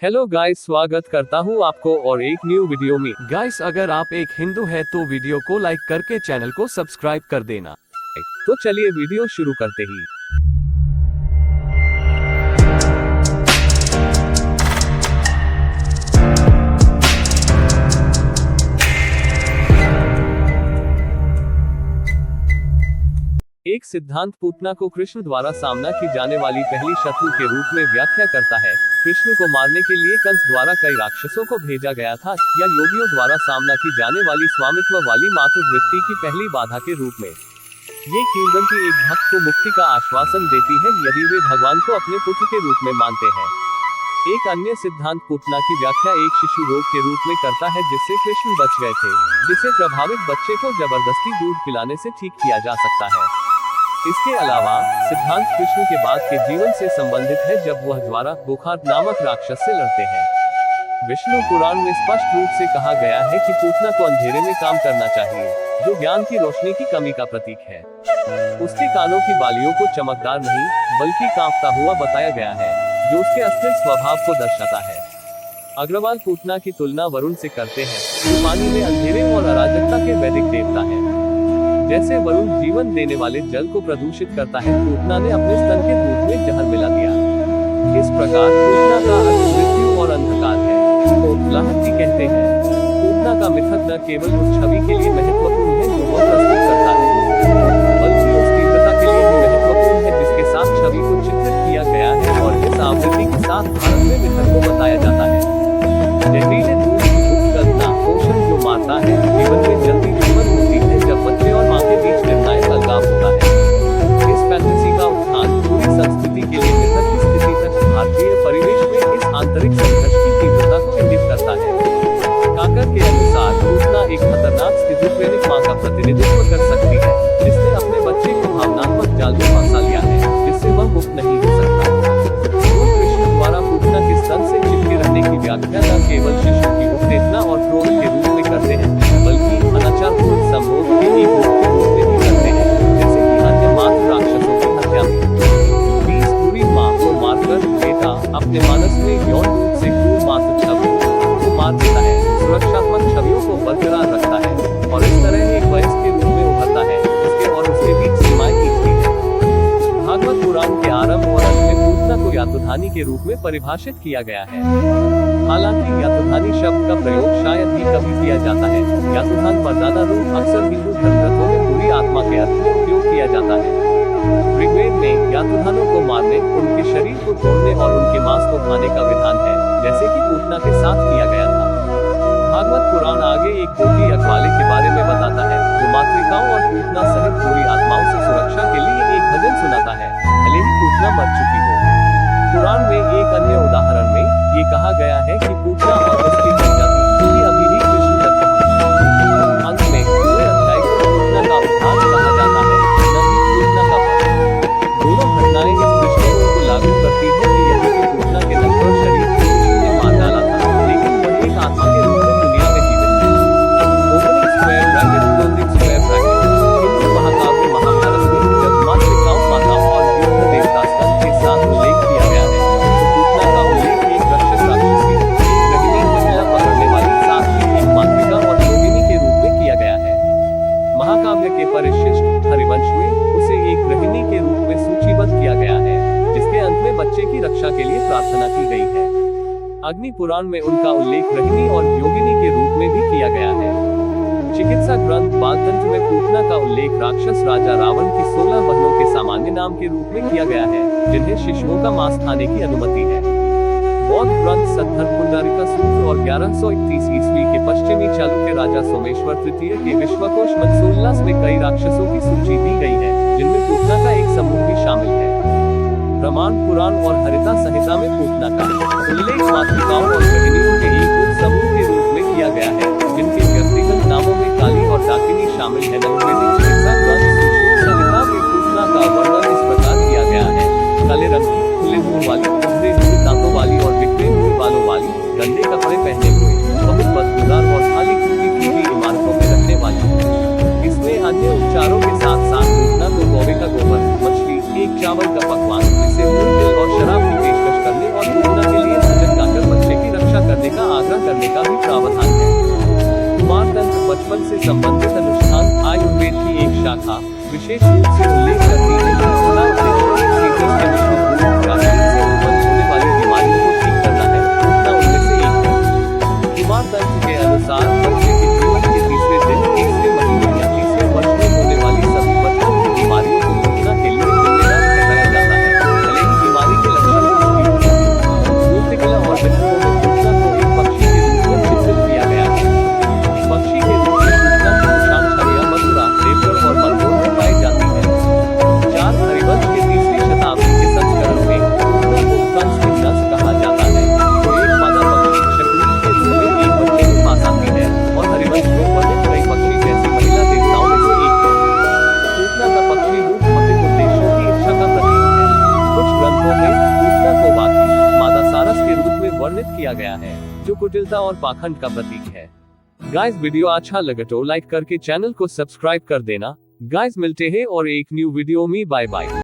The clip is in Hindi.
हेलो गाइस, स्वागत करता हूँ आपको और एक न्यू वीडियो में। गाइस, अगर आप एक हिंदू है तो वीडियो को लाइक करके चैनल को सब्सक्राइब कर देना। तो चलिए वीडियो शुरू करते ही। एक सिद्धांत पूतना को कृष्ण द्वारा सामना की जाने वाली पहली शत्रु के रूप में व्याख्या करता है। कृष्ण को मारने के लिए कंस द्वारा कई राक्षसों को भेजा गया था, या योगियों द्वारा सामना की जाने वाली स्वामित्व वाली मातृवृत्ति की पहली बाधा के रूप में। ये किंवदंती एक भक्त को मुक्ति का आश्वासन देती है यदि वे भगवान को अपने पुत्र के रूप में मानते हैं। एक अन्य सिद्धांत पूतना की व्याख्या एक शिशु रोग के रूप में करता है जिससे कृष्ण बच गए थे, जिसे प्रभावित बच्चे को जबरदस्ती दूध पिलाने से ठीक किया जा सकता है। इसके अलावा सिद्धांत कृष्ण के बाद के जीवन से संबंधित है, जब वह ज्वारा बुखार नामक राक्षस से लड़ते हैं। विष्णु पुराण में स्पष्ट रूप से कहा गया है कि पूतना को अंधेरे में काम करना चाहिए, जो ज्ञान की रोशनी की कमी का प्रतीक है। उसके कानों की बालियों को चमकदार नहीं बल्कि कांपता हुआ बताया गया है, जो उसके अस्थिर स्वभाव को दर्शाता है। अग्रवाल पूतना की तुलना वरुण से करते हैं, जो पानी में अंधेरे और अराजकता के वैदिक देवता है। जैसे वरुण जीवन देने वाले जल को प्रदूषित करता है, पूतना ने अपने स्तन के दूध में जहर मिला दिया। इस प्रकार पूतना का अर्थ मृत्यु और अंधकार है। लाहटी कहते हैं, पूतना का मिथक न केवल उस छवि के लिए महत्वपूर्ण है जो वह प्रस्तुत करता है, बल्कि उस तीव्रता के लिए भी महत्वपूर्ण है जिसके साथ छवि को चित्रित किया गया है, और इस आवृत्ति के साथ भारत में मिथक को बताया जाता है। जहरीले दूध की उपकल्पना पोषण जो मारता है, जीवन में जल्दी जीवन होती है जब बच्चे और माँ के बीच निर्णायक अलगाव होता है। इस फैंटेसी का उत्थान पूरी संस्कृति के लिए मिथक की स्थिति तक भारतीय परिवेश में इस आंतरिक संघर्ष की तीव्रता को इंगित करता है। काकर के अनुसार पूतना एक खतरनाक स्किज़ोफ्रेनिक माँ का प्रतिनिधित्व कर सकती है, जिसने अपने बच्चे को भावनात्मक जाल में फंसा लिया है, जिससे वह मुक्त नहीं हो सकता। कृष्ण द्वारा पूतना के स्तन से चिपके रहने की व्याख्या न केवल शिशु की उत्तेजना और क्रोध के रूप में करते हैं, बल्कि अनाचारपूर्ण संभोग के एक रूप के रूप में भी करते हैं, जैसे कि अन्य मातृ राक्षसों की हत्या में। 20 बुरी माँ को मारकर बेटा अपने मानस में यौन रूप से क्रूर मातृ छवियों को मार देता है, सुरक्षात्मक छवियों को बरकरार रखता है, और इस तरह एक वयस्क के रूप में उभरता है, उसके और उसके बीच सीमाएं खींचती है। भागवत पुराण के आरंभ और अंत में पूतना को यातुधानी के रूप में परिभाषित किया गया है। हालांकि यातुधानी शब्द का प्रयोग शायद ही कभी किया जाता है। यातुधान मर्दाना रूप अक्सर हिंदू धर्मग्रंथों में बुरी आत्मा के अर्थ में उपयोग किया जाता है। ऋग्वेद में यातुधानों को मारने, उनके शरीर को तोड़ने और उनके मांस को खाने का विधान है, जैसे कि पूतना के साथ किया गया था। भागवत पुराण आगे एक गोपी अकवाले के बारे में बताता है, जो मातृकाओं और पूतना सहित बुरी आत्माओं से सुरक्षा के लिए एक भजन सुनाता है, भले ही पूतना मर चुकी हो। पुराण में एक अन्य उदाहरण में ये कहा गया है कि पूतना और उसकी जनजाति पूरी अभी भी कृष्ण तक पहुंची। अंत में पूरे अध्याय को पूतना का उद्धार कहा जाता है, न कि पूतना का वध। दोनों घटनाएं इस दृष्टिकोण को लागू करती हैं कि यद्यपि पूतना के नश्वर शरीर को कृष्ण ने मार डाला था, लेकिन वह एक आत्मा के रूप में दुनिया में जीवित है। Opening square bracket closing square bracket. Hindu महाकाव्य महाभारत में जब मातृकाओं, माताओं और युद्ध देवता स्तन के साथ उल्लेख किया गया है, तो पूतना का उल्लेख एक रक्षस राक्षसी, एक गृहिणी महिला पकड़ने वाली, साथ ही एक मातृका और योगिनी के रूप में किया गया है। महाकाव्य के परिशिष्ट हरिवंश में उसे एक गृहिणी के रूप में सूचीबद्ध किया गया है, जिसके अंत में बच्चे की रक्षा के लिए प्रार्थना की गई है। अग्नि पुराण में उनका उल्लेख गृहिणी और योगिनी के रूप में भी किया गया है। चिकित्सा ग्रंथ बालतंत्र में पूतना का उल्लेख राक्षस राजा रावण की 16 बहनों के सामान्य नाम के रूप में किया गया है, जिन्हें शिशुओं का मांस खाने की अनुमति है। बौद्ध ग्रंथ सद्धर्म पुंडरीका सूत्र और 1131 ईस्वी के पश्चिमी चालुक्य राजा सोमेश्वर तृतीय के विश्वकोश मनसोल्लास में कई राक्षसों की सूची दी गई है, जिनमें पूतना का एक समूह भी शामिल है। ब्रह्मांड पुराण और हरिता संहिता में पूतना का उल्लेख मातृकाओं और गृहिणियों के एक उप समूह के रूप में किया गया है, जिनके व्यक्तिगत नामों में काली और डाकिनी शामिल है। नववेदिक चिकित्सा ग्रंथ सुश्रुत संहिता में पूतना का वर्णन इस प्रकार किया गया है, काले रंग की, खुले मुंह वाली, उभरे हुए दांतों वाली और बिखरे हुए बालों वाली, गंदे कपड़े पहने हुए, बहुत बदबूदार और खाली टूटी इमारतों में रहने वाली। इसमें अन्य उपचारों के साथ साथ पूतना को कौवे का गोबर, मछली, एक चावल का पकवान, जिसे मूंग, तिल और शराब की पेशकश करने और पूतना के लिए भजन गाकर बच्चे संबंधित अनुष्ठान आयुर्वेद की एक शाखा विशेष रूप से उल्लेख करती है कि पूतना उद्देश्य सीजस के विष्णु प्राचीन से उत्पन्न होने वाली बीमारियों को ठीक करना है। पूतना उनमें से एक है। कुमार तंत्र के अनुसार बच्चे के जीवन के तीसरे दिन, तीसरे महीने या तीसरे वर्ष में होने वाली सभी बच्चों की बीमारियों को पूतना के लिए जिम्मेदार ठहराया जाता है, भले ही बीमारी के लक्षण कुछ भी हों। मूर्तिकला और मिथकों में पूतना को एक पक्षी के रूप में चित्रित किया गया है। पक्षी के रूप में पूतना की निशान छवियां मथुरा, देवगढ़ और मंदसौर में पाई जाती है। 4 हरिवंश के 3वीं शताब्दी के संस्करण में पूतना को कंस विघ्नस कहा जाता है, जो एक मादा पक्षी शकुनी के रूप में एक बच्चे के पास आती है और हरिवंश में वर्णित कई पक्षी जैसी महिला देवताओं में से एक है। पूतना का पक्षी रूप भौतिक उद्देश्यों की इच्छा का प्रतीक है। कुछ ग्रंथों में पूतना को वाकी, मादा सारस के रूप में वर्णित किया गया है, जो कुटिलता और पाखंड का प्रतीक है। गाइस वीडियो अच्छा लगे तो लाइक करके चैनल को सब्सक्राइब कर देना। गाइस मिलते हैं और एक न्यू वीडियो में, बाय बाय।